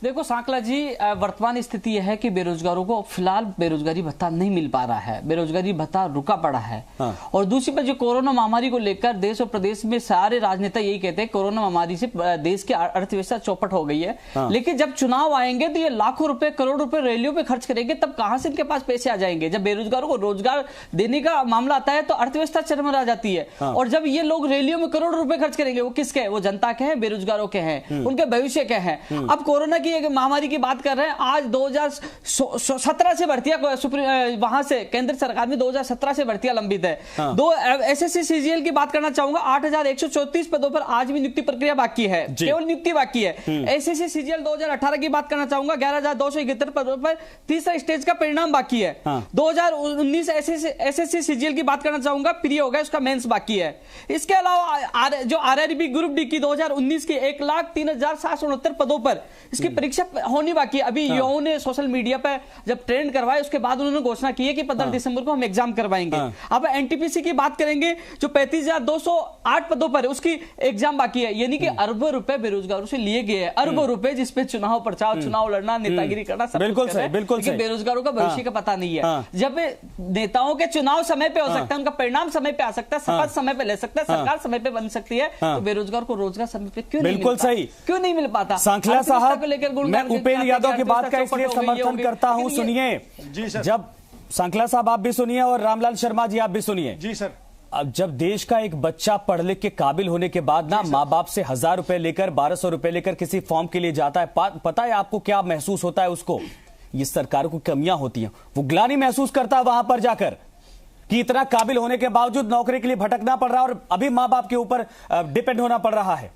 देखो सांकला जी, वर्तमान स्थिति यह है कि बेरोजगारों को फिलहाल बेरोजगारी भत्ता नहीं मिल पा रहा है, बेरोजगारी भत्ता रुका पड़ा है। और दूसरी बात, जो कोरोना महामारी को लेकर देश और प्रदेश में सारे राजनेता यही कहते हैं कोरोना महामारी से देश की अर्थव्यवस्था चौपट हो गई है। लेकिन जब चुनाव आएंगे तो ये लाखों रुपए करोड़ रुपए रैलियों पे खर्च करेंगे, तब कहां से इनके पास पैसे आ जाएंगे? जब बेरोजगारों को रोजगार देने का मामला आता है तो अर्थव्यवस्था चरमरा जाती है। और जब ये लोग रैलियों में करोड़ रुपए खर्च करेंगे, वो किसके हैं? वो जनता के हैं, बेरोजगारों के हैं, उनके भविष्य के हैं। अब कोरोना की एक महामारी की बात कर रहे हैं, आज 2017 से भर्तियां वहां से केंद्र सरकार में 2017 से भर्तियां लंबित है। दो एसएससी सीजीएल की बात करना चाहूंगा, 8134 पदों पर आज भी नियुक्ति प्रक्रिया बाकी है, केवल नियुक्ति बाकी है। एसएससी सीजीएल 2018 की बात करना चाहूंगा, 11271 पदों पर तीसरा स्टेज का परिणाम बाकी है। 2019 एसएससी सीजीएल की बात करना चाहूंगा, प्री हो गया, उसका मेंस बाकी है। इसके अलावा जो आरआरबी ग्रुप डी की 2019 की 1,03,769 पदों पर इसकी परीक्षा होनी बाकी है। अभी युवाओं ने सोशल मीडिया पर जब ट्रेंड करवाए उसके बाद उन्होंने घोषणा की है कि 15 दिसंबर को हम एग्जाम करवाएंगे। अब एनटीपीसी की बात करेंगे, जो 35,208 पदों पर उसकी एग्जाम बाकी है। यानी कि अरबों रुपए बेरोजगारों से लिए गए हैं, अरबों रुपए जिसपे चुनाव प्रचार, चुनाव लड़ना, नेतागिरी करना, सब बिल्कुल सही, बिल्कुल सही। बेरोजगारों का भविष्य का पता नहीं है। जब नेताओं के चुनाव समय पे हो सकता है, उनका परिणाम समय पे आ सकता है, शपथ समय पे ले सकता है, सरकार समय पे बन सकती है, तो बेरोजगार को रोजगार समय पे क्यों नहीं मिल पाता? बिल्कुल सही, क्यों नहीं मिल पाता? सांखला साहब, मैं उपेंद्र यादव की बात का इसलिए समर्थन करता हूं। सुनिए जी सर, जब सांखला साहब आप भी सुनिए और रामलाल शर्मा जी आप भी सुनिए। जी सर, अब जब देश का एक बच्चा पढ़ लिख के काबिल होने के बाद ना माँ बाप से 1000 रुपए लेकर 1200 रुपए लेकर किसी फॉर्म के लिए जाता है, पता है आपको क्या महसूस होता है उसको? ये सरकार को कमियां होती हैं, वो ग्लानि महसूस करता है वहां पर जाकर कि इतना काबिल होने के बावजूद नौकरी के लिए भटकना पड़ रहा है और अभी माँ बाप के ऊपर डिपेंड होना पड़ रहा है।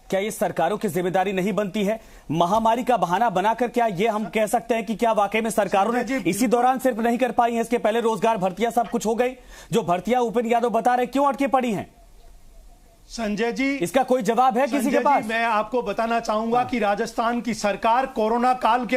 क्या ये सरकारों की जिम्मेदारी नहीं बनती है? महामारी का बहाना बनाकर क्या ये हम कह सकते हैं कि क्या वाकई में सरकारों ने इसी दौरान सिर्फ नहीं कर पाई है, इसके पहले रोजगार भर्तियां सब कुछ हो गई? जो भर्तियां उपेंद्र यादव बता रहे क्यों अटकी पड़ी हैं? संजय जी, इसका कोई जवाब है किसी के पास? मैं आपको बताना चाहूंगा कि राजस्थान की सरकार कोरोना काल के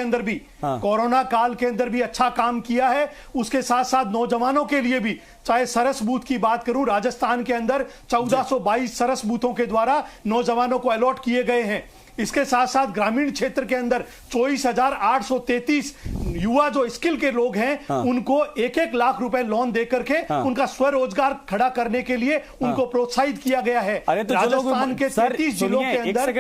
अंदर भी अच्छा काम किया है। उसके साथ साथ नौजवानों के लिए भी, चाहे सरस बूथ की बात करूं, राजस्थान के अंदर 1422 सरस बूथों के द्वारा नौजवानों को अलॉट किए गए हैं। इसके साथ साथ ग्रामीण क्षेत्र के अंदर 24,833 युवा जो स्किल के लोग हैं, उनको 1-1 लाख रुपए लोन देकर के उनका स्वरोजगार खड़ा करने के लिए उनको प्रोत्साहित किया गया है। राजस्थान के 33 जिलों के अंदर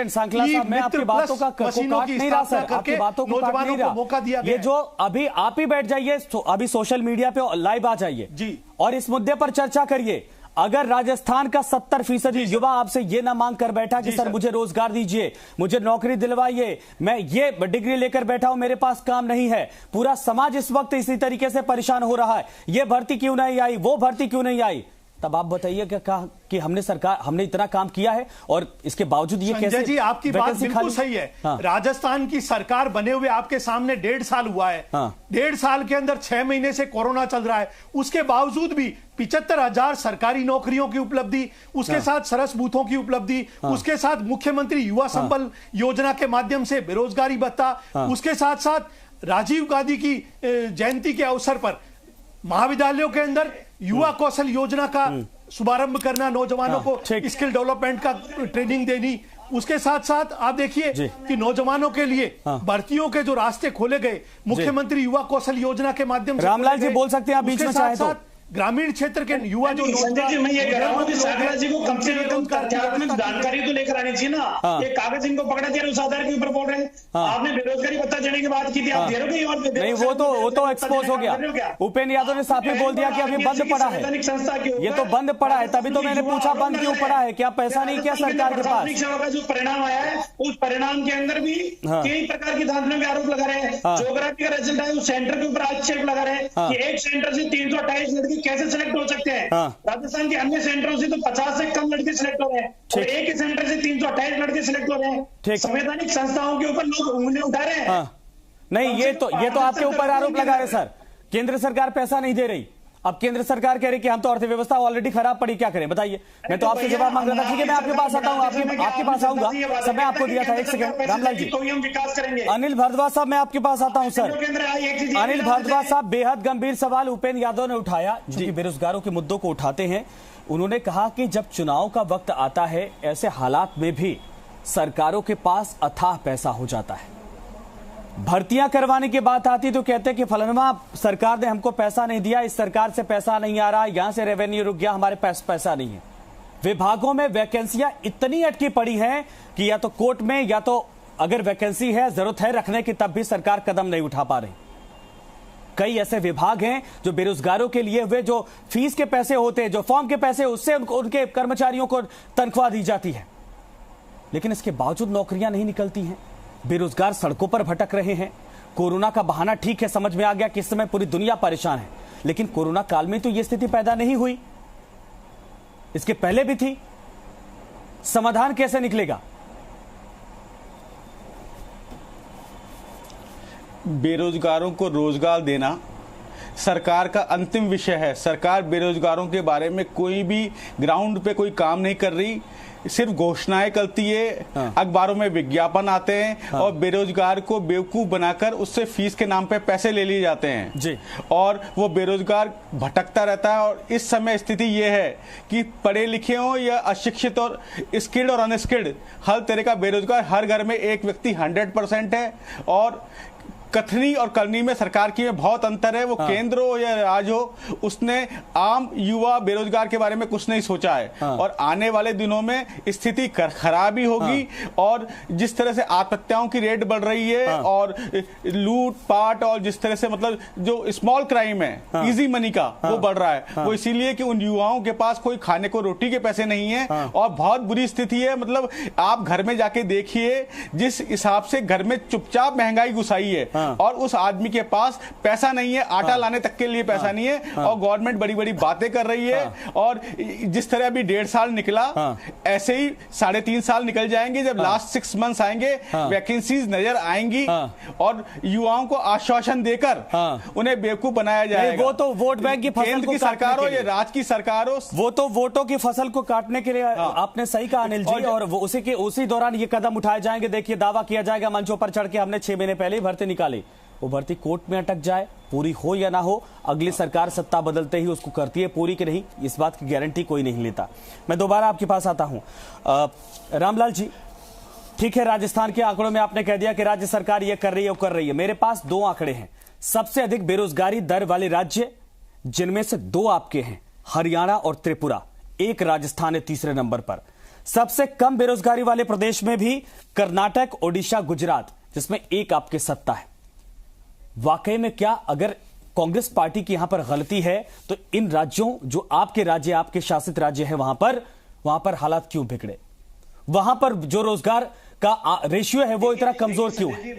नौजवानों को मौका दिया गया। ये जो अभी आप ही बैठ जाइए, अभी सोशल मीडिया पे लाइव आ जाइए जी, और इस मुद्दे पर चर्चा करिए। अगर राजस्थान का 70% युवा आपसे ये ना मांग कर बैठा कि सर मुझे रोजगार दीजिए, मुझे नौकरी दिलवाइए, मैं ये डिग्री लेकर बैठा हूं, मेरे पास काम नहीं है, पूरा समाज इस वक्त इसी तरीके से परेशान हो रहा है, ये भर्ती क्यों नहीं आई, वो भर्ती क्यों नहीं आई, तब आप बताइए कि हमने इतना काम किया है और इसके बावजूद ये कैसे? जी, आपकी बात बिल्कुल सही है। राजस्थान की सरकार बने हुए आपके सामने 1.5 साल हुआ है। 1.5 साल के अंदर 6 महीने से कोरोना चल रहा है, उसके बावजूद भी 75,000 सरकारी नौकरियों की उपलब्धि, उसके साथ सरस बूथों की उपलब्धि, उसके साथ मुख्यमंत्री युवा संबल योजना के माध्यम से बेरोजगारी भत्ता, उसके साथ साथ राजीव गांधी की जयंती के अवसर पर महाविद्यालयों के अंदर युवा कौशल योजना का शुभारंभ करना, नौजवानों को स्किल डेवलपमेंट का ट्रेनिंग देनी। उसके साथ साथ आप देखिए कि नौजवानों के लिए भर्तियों के जो रास्ते खोले गए मुख्यमंत्री युवा कौशल योजना के माध्यम से। रामलाल जी बोल सकते हैं आप बीच में चाहे तो। ग्रामीण क्षेत्र के युवा जो संजय जी, मैं ये कह रहा हूँ कि सांखला जी को कम से कम तथ्यात्मक जानकारी तो लेकर आनी चाहिए ना। ये कागज इनको पकड़ा दिया, उस आधार के ऊपर बोल रहे हैं। आपने बेरोजगारी भत्ता देने की बात की थी, आप दे रहे हो? नहीं, वो तो एक्सपोज हो गया। उपेंद्र यादव ने साफ ही बोल दिया कि अभी बंद पड़ा है, संस्था के ये तो बंद पड़ा है, तभी तो मैंने पूछा बंद क्यों पड़ा है, क्या पैसा नहीं क्या सरकार के पास? सेवा का जो परिणाम आया है, उस परिणाम के अंदर भी कई प्रकार की धांधलियों के आरोप लगा रहे हैं। ज्योग्राफी का रिजल्ट है, उस सेंटर के ऊपर आक्षेप लगा रहे हैं कि एक सेंटर से 328 लड़के कैसे सिलेक्ट हो सकते हैं। राजस्थान के अन्य सेंटरों से तो 50 से कम लड़के सिलेक्ट हो रहे हैं और एक ही सेंटर से 328 लड़के सिलेक्ट हो रहे हैं। संवैधानिक संस्थाओं के ऊपर लोग उंगली उठा रहे हैं। नहीं, ये तो आपके ऊपर आरोप लगा रहे सर, केंद्र सरकार पैसा नहीं दे रही। अब केंद्र सरकार कह रही कि हम तो अर्थव्यवस्था ऑलरेडी खराब पड़ी, क्या करें बताइए? मैं तो आपसे जवाब मांग रहा था। ठीक है, मैं आपके पास आता हूँ, आपके पास आऊंगा। समय आपको दिया था, 1 सेकंड रामलाल जी। अनिल भारद्वाज साहब, मैं आपके पास आता हूँ सर। अनिल भारद्वाज साहब, बेहद गंभीर सवाल उपेंद्र यादव ने उठाया, जो बेरोजगारों के मुद्दों को उठाते हैं। उन्होंने कहा कि जब चुनाव का वक्त आता है, ऐसे हालात में भी सरकारों के पास अथाह पैसा हो जाता है। भर्तियां करवाने की बात आती तो कहते हैं कि फलाना सरकार ने हमको पैसा नहीं दिया, इस सरकार से पैसा नहीं आ रहा, यहां से रेवेन्यू रुक गया, हमारे पास पैसा नहीं है। विभागों में वैकेंसियां इतनी अटकी पड़ी हैं कि या तो कोर्ट में, या तो अगर वैकेंसी है, जरूरत है रखने की, तब भी सरकार कदम नहीं उठा पा रही। कई ऐसे विभाग हैं जो बेरोजगारों के लिए हुए जो फीस के पैसे होते हैं, जो फॉर्म के पैसे, उससे उनके कर्मचारियों को तनख्वाह दी जाती है, लेकिन इसके बावजूद नौकरियां नहीं निकलती हैं। बेरोजगार सड़कों पर भटक रहे हैं। कोरोना का बहाना ठीक है, समझ में आ गया कि इस समय पूरी दुनिया परेशान है, लेकिन कोरोना काल में तो यह स्थिति पैदा नहीं हुई, इसके पहले भी थी। समाधान कैसे निकलेगा? बेरोजगारों को रोजगार देना सरकार का अंतिम विषय है। सरकार बेरोजगारों के बारे में कोई भी ग्राउंड पे कोई काम नहीं कर रही, सिर्फ घोषणाएं करती है। हाँ। अखबारों में विज्ञापन आते हैं। हाँ। और बेरोजगार को बेवकूफ बनाकर उससे फीस के नाम पे पैसे ले लिए जाते हैं जी। और वो बेरोजगार भटकता रहता है। और इस समय स्थिति ये है कि पढ़े लिखे हो या अशिक्षित और स्किल्ड और अनस्किल्ड, हर तरह का बेरोजगार, हर घर में एक व्यक्ति 100% है। और कथनी और करनी में सरकार की में बहुत अंतर है। वो हाँ। केंद्र हो या राज्य हो, उसने आम युवा बेरोजगार के बारे में कुछ नहीं सोचा है। हाँ। और आने वाले दिनों में स्थिति खराब ही होगी। हाँ। और जिस तरह से आत्महत्याओं की रेट बढ़ रही है। हाँ। और लूट पाट और जिस तरह से मतलब जो स्मॉल क्राइम है, हाँ। इजी मनी का, हाँ। वो बढ़ रहा है। हाँ। वो इसीलिए कि उन युवाओं के पास कोई खाने को रोटी के पैसे नहीं है। हाँ। और बहुत बुरी स्थिति है। मतलब आप घर में जाके देखिए, जिस हिसाब से घर में चुपचाप महंगाई घुसाई है। हाँ। और उस आदमी के पास पैसा नहीं है, आटा हाँ। लाने तक के लिए पैसा हाँ। नहीं है। हाँ। और गवर्नमेंट बड़ी बड़ी बातें कर रही है। हाँ। और जिस तरह अभी 1.5 साल निकला, हाँ। ऐसे ही 3.5 साल निकल जाएंगे। जब लास्ट 6 मंथ्स आएंगे, वैकेंसीज नजर आएंगी। और युवाओं को आश्वासन देकर उन्हें बेवकूफ बनाया जाएगा। वो तो वोट बैंक की फसल की सरकार हो या राज्य की सरकार हो, वो तो वोटों की फसल को काटने के लिए। आपने सही कहा अनिल जी। और उसी दौरान ये कदम उठाए जाएंगे। देखिए, दावा किया जाएगा मंचों पर चढ़ के, हमने 6 महीने पहले ही भर्ती निकाली। वो भर्ती कोर्ट में अटक जाए, पूरी हो या ना हो, अगली सरकार सत्ता बदलते ही उसको करती है पूरी कि नहीं, इस बात की गारंटी कोई नहीं लेता। मैं दोबारा आपके पास आता हूं। रामलाल जी, ठीक है, राजस्थान के आंकड़ों में आपने कह दिया कि राज्य सरकार ये कर रही है, वो कर रही है। मेरे पास 2 आंकड़े हैं। सबसे अधिक बेरोजगारी दर वाले राज्य, जिनमें से 2 आपके हैं, हरियाणा और त्रिपुरा। 1 राजस्थान है तीसरे नंबर पर। सबसे कम बेरोजगारी वाले प्रदेश में भी कर्नाटक, ओडिशा, गुजरात, जिसमें 1 आपके सत्ता है। वाकई में क्या अगर कांग्रेस पार्टी की यहां पर गलती है, तो इन राज्यों, जो आपके राज्य, आपके शासित राज्य है, वहां पर हालात क्यों बिगड़े? वहां पर जो रोजगार का रेशियो है वो इतना कमजोर क्यों है?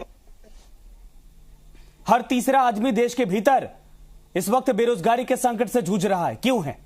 हर तीसरा आदमी देश के भीतर इस वक्त बेरोजगारी के संकट से जूझ रहा है, क्यों है?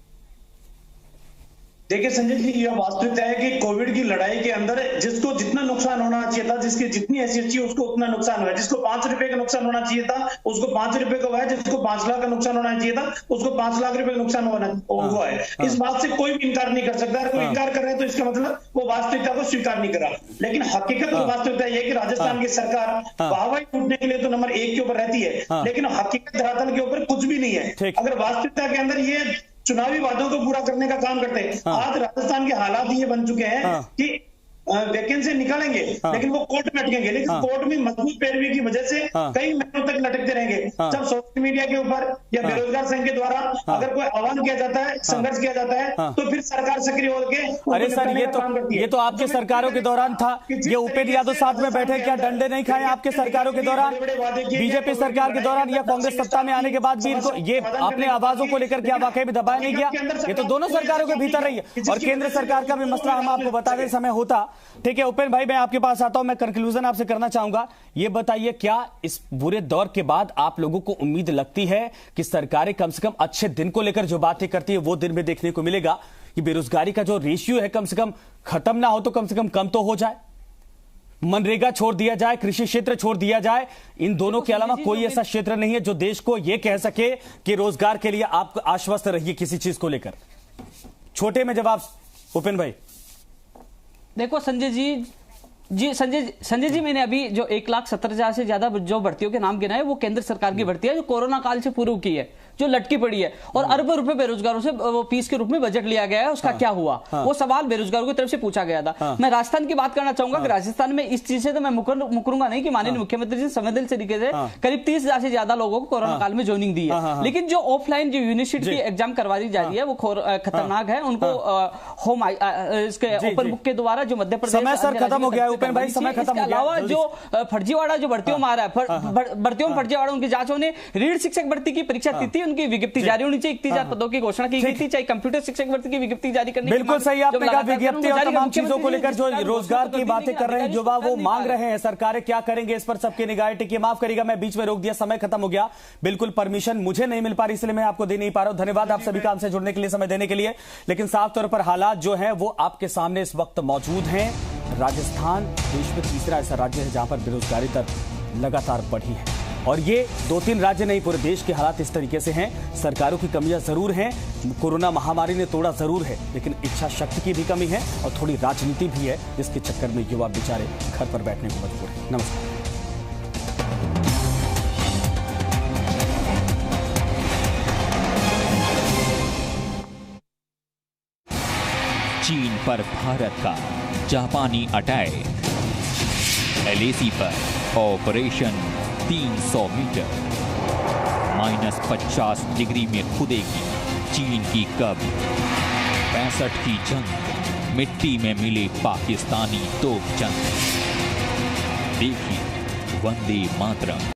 देखिए संजय जी, यह वास्तविकता है कि कोविड की लड़ाई के अंदर जिसको जितना नुकसान होना चाहिए था, जिसकी जितनी हैसियत चाहिए उसको उतना नुकसान हुआ है। जिसको 5 रुपए का नुकसान होना चाहिए था उसको 5 रुपए का हुआ है। जिसको 5 लाख का नुकसान होना चाहिए था उसको 5 लाख रुपए का नुकसान हुआ है। इस बात से कोई भी इनकार नहीं कर सकता है। कोई इनकार कर रहे हैं तो इसका मतलब वो वास्तविकता को स्वीकार नहीं कर रहा। लेकिन हकीकत वास्तविकता यह है कि राजस्थान की सरकार वाहवाही टूटने के लिए तो नंबर 1 के ऊपर रहती है, लेकिन हकीकत धरातल के ऊपर कुछ भी नहीं है। अगर वास्तविकता के अंदर ये चुनावी वादों को पूरा करने का काम करते हैं, आज राजस्थान के हालात ये बन चुके हैं कि वैकेंसी निकालेंगे लेकिन वो कोर्ट में अटकेंगे। लेकिन कोर्ट में मजबूत पैरवी की वजह से कई महीनों तक लटकते रहेंगे। जब सोशल मीडिया के ऊपर या बेरोजगार संघ के द्वारा अगर कोई आह्वान किया जाता है, संघर्ष किया जाता है, तो फिर सरकार सक्रिय होकर। अरे सर, ये तो आपके सरकारों के दौरान था। ये उपेंद्र यादव साथ में बैठे, क्या डंडे नहीं खाए आपके सरकारों के दौरान? बीजेपी सरकार के दौरान या कांग्रेस सत्ता में आने के बाद भी इनको ये आपने आवाजों को लेकर क्या वाकई में दबाया नहीं गया? ये तो दोनों सरकारों के भीतर रही है। और केंद्र सरकार का भी मसला हम आपको बताते समय होता। ठीक है उपेंद्र भाई, मैं आपके पास आता हूं। मैं कंक्लूजन आपसे करना चाहूंगा। ये बताइए, क्या इस बुरे दौर के बाद आप लोगों को उम्मीद लगती है कि सरकारें कम से कम अच्छे दिन को लेकर जो बातें करती है वो दिन में देखने को मिलेगा? कि बेरोजगारी का जो रेशियो है कम से कम खत्म ना हो तो कम तो हो जाए, मनरेगा छोड़ दिया जाए, कृषि क्षेत्र छोड़ दिया जाए। इन दोनों के अलावा कोई ऐसा क्षेत्र नहीं है जो देश को यह कह सके कि रोजगार के लिए आप आश्वस्त रहिए किसी चीज को लेकर। छोटे में जवाब उपेंद्र भाई। देखो संजय जी, मैंने अभी जो 1,70,000 से ज्यादा जो भर्तियों के नाम गिनाए वो केंद्र सरकार की भर्ती है जो कोरोना काल से पूर्व की है। जो लटकी पड़ी है, और अरबों रुपए बेरोजगारों से वो फीस के रूप में बजट लिया गया है, उसका क्या हुआ? वो सवाल बेरोजगारों की तरफ से पूछा गया था। मैं राजस्थान की बात करना चाहूंगा कि राजस्थान में इस चीज से तो मैं मुकरूंगा नहीं कि माननीय मुख्यमंत्री जी संवेदनशील तरीके से करीब 30,000 से ज्यादा लोगों को कोरोना काल में ज्वाइनिंग दी है, लेकिन जो ऑफलाइन जो यूनिवर्सिटी की एग्जाम करवाई जा रही है वो खतरनाक है। उनको होम इसके ओपन बुक के द्वारा जो मध्य प्रदेश समय सर खत्म हो गया है, उपेंद्र भाई समय खत्म हो गया। अलावा जो फर्जीवाड़ा जो भर्तियों में आ रहा है, भर्तियों में फर्जीवाड़ा उनकी जांच होने, रीढ़ शिक्षक भर्ती की परीक्षा तिथि उनकी विज्ञप्ति जारी होनी चाहिए, 31,000 पदों की घोषणा की गई थी, चाहे कंप्यूटर शिक्षक भर्ती की विज्ञप्ति जारी करने की बिल्कुल सही आपने कहा, विज्ञप्ति और तमाम चीजों को लेकर जो रोजगार की बातें कर रहे हैं युवा, वो मांग रहे हैं, सरकारें क्या करेंगे इस पर सबकी निगाहें टिकी। माफ करिएगा मैं बीच में रोक दिया, समय खत्म हो गया, बिल्कुल परमिशन मुझे नहीं मिल पा रही इसलिए मैं आपको दे नहीं पा रहा हूं। धन्यवाद आप सभी का हमसे जुड़ने के लिए, समय देने के लिए। लेकिन साफ तौर पर हालात जो है वो आपके सामने इस वक्त मौजूद हैं। राजस्थान देश में तीसरा ऐसा राज्य है जहां पर बेरोजगारी दर लगातार बढ़ी है, और ये 2-3 राज्य नहीं, पूरे देश के हालात इस तरीके से हैं। सरकारों की कमियां जरूर हैं, कोरोना महामारी ने तोड़ा जरूर है, लेकिन इच्छा शक्ति की भी कमी है और थोड़ी राजनीति भी है, जिसके चक्कर में युवा बेचारे घर पर बैठने को मजबूर हैं। नमस्कार। चीन पर भारत का जापानी अटैक, LAC पर ऑपरेशन 300 मीटर, -50 डिग्री में खुदेगी चीन की कब, 65 की जंग, मिट्टी में मिले पाकिस्तानी तोप जंग। देखिए वंदे मातरम।